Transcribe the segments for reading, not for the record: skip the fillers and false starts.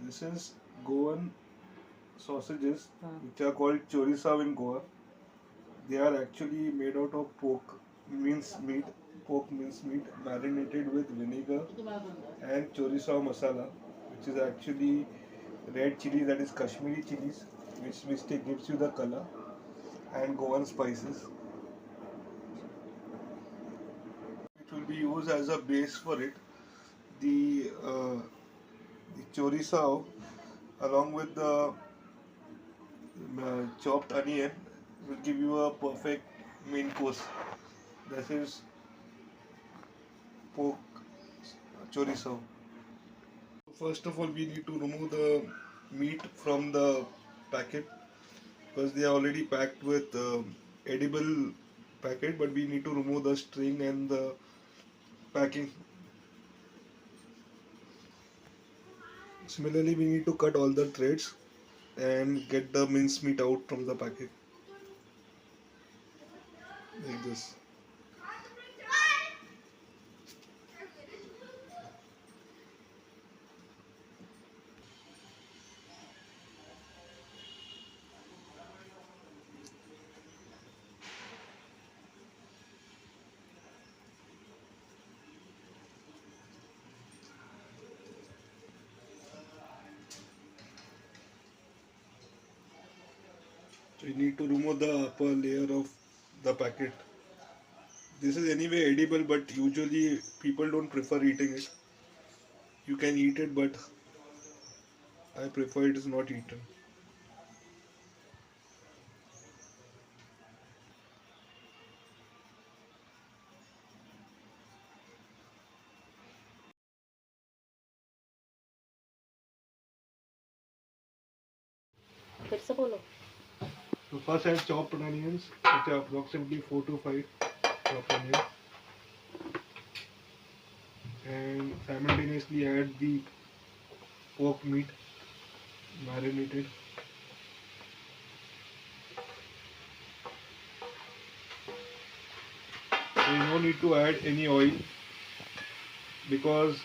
This is Goan sausages, which are called chorizo in Goa. They are actually made out of pork minced meat, marinated with vinegar and chorizo masala, which is actually red chili, that is Kashmiri chilies, which gives you the color, and Goan spices. It will be used as a base for it. The, uh, the chorizo, along with the chopped onion, will give you a perfect main course. This is pork chorizo. First of all, we need to remove the meat from the packet because they are already packed with edible packet, but we need to remove the string and the packing. Similarly, we need to cut all the threads and get the mince meat out from the packet like this. So you need to remove the upper layer of the packet. This is anyway edible, but usually people don't prefer eating it. You can eat it, but I prefer it is not eaten. फिर से बोलो. So first add chopped onions, which are approximately 4 to 5 chopped onions, and simultaneously add the pork meat marinated. So you don't need to add any oil because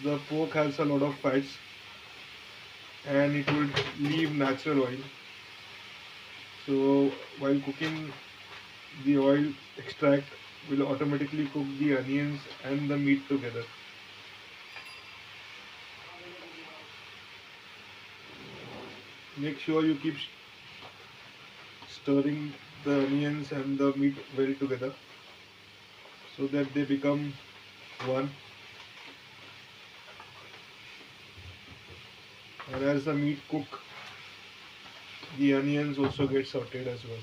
the pork has a lot of fats and it will leave natural oil. So while cooking, the oil extract will automatically cook the onions and the meat together. Make sure you keep stirring the onions and the meat well together so that they become one. And as the meat cook, the onions also get sauteed as well.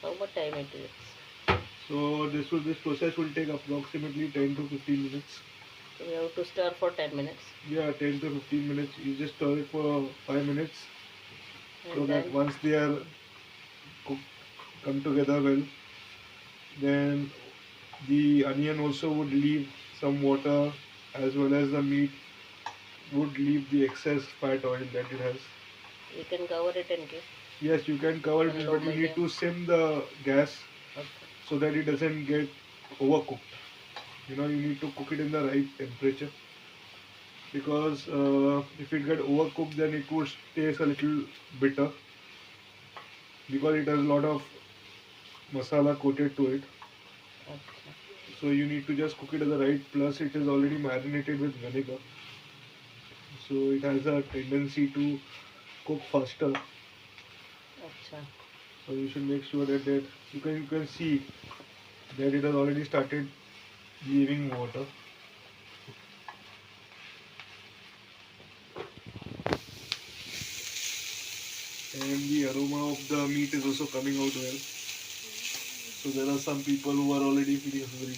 How much time it takes? So this process will take approximately 10 to 15 minutes. So we have to stir for 10 minutes. Yeah, 10 to 15 minutes. You just stir it for 5 minutes And so that then once they are cooked, come together well, then the onion also would leave some water as well as the meat would leave the excess fat oil that it has. you can cover it and give. Yes, you can cover it, but you need to sim the gas so that it doesn't get overcooked. You need to cook it in the right temperature because if it get overcooked, then it would taste a little bitter because it has a lot of masala coated to it. Okay. So you need to just cook it at the right. Plus, it is already marinated with vinegar, so it has a tendency to cook faster. Achha. So you should make sure that you can see that it has already started leaving water. And the aroma of the meat is also coming out well. So there are some people who are already feeling hungry.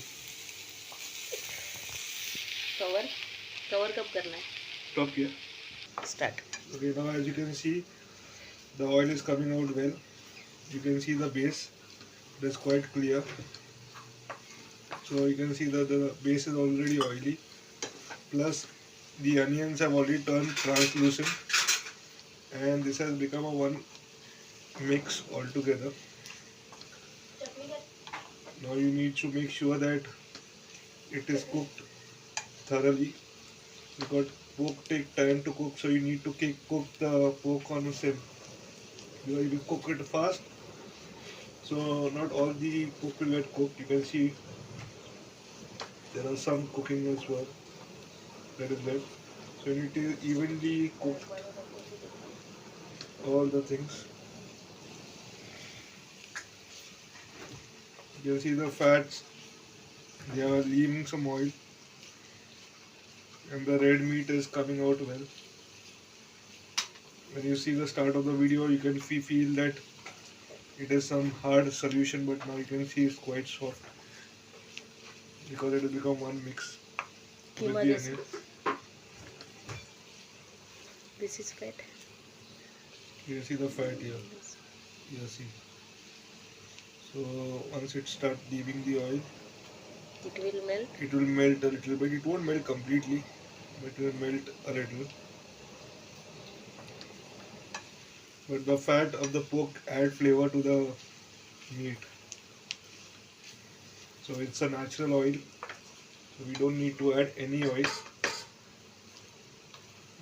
Cover कब करना है? Stop here. Start. Okay, now as you can see, the oil is coming out well. You can see the base. It is quite clear. So you can see that the base is already oily. Plus the onions have already turned translucent. And this has become a one mix altogether. Now you need to make sure that it is cooked thoroughly pork take time to cook, so you need to cook the pork on a sim. You will cook it fast, so not all the pork will get cooked. You can see there are some cooking as well that is left. So you need to evenly cook all the things. You can see the fats, they are leaving some oil, and the red meat is coming out well. When you see the start of the video, you can feel that it is some hard solution, but now you can see it's quite soft because it has become one mix with Keema the this. onion. This is fat. You can see the fat here. You see. So once it starts leaving the oil, It will melt. it will melt a little bit. It won't melt completely, but it will melt a little. But the fat of the pork add flavor to the meat. So it's a natural oil. So we don't need to add any oil.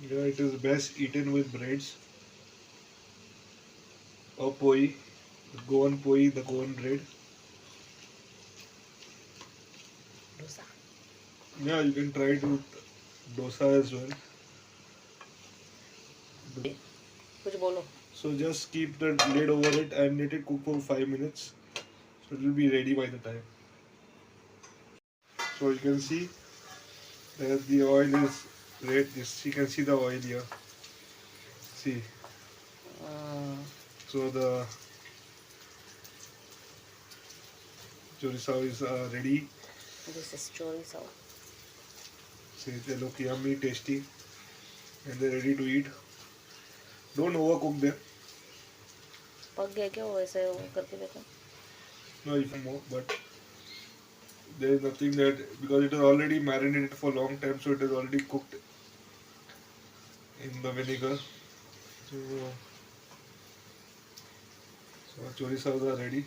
Yeah, it is best eaten with breads or poi, the Goan poi, the Goan bread. Dosa. Yeah, you can try it with dosa as well. कुछ बोलो. So just keep the lid over it and let it cook for 5 minutes. So it will be ready by the time. So you can see that the oil is red. Yes, you can see the oil here. See. So the chorizo is ready. This is chorizo. See, they look yummy, tasty, and they're ready to eat. Don't overcook them. पक गया क्या वो ऐसे वो करके देखो. No, if more, but there is nothing that because it is already marinated for a long time, so it is already cooked in the vinegar. So chorizo are ready.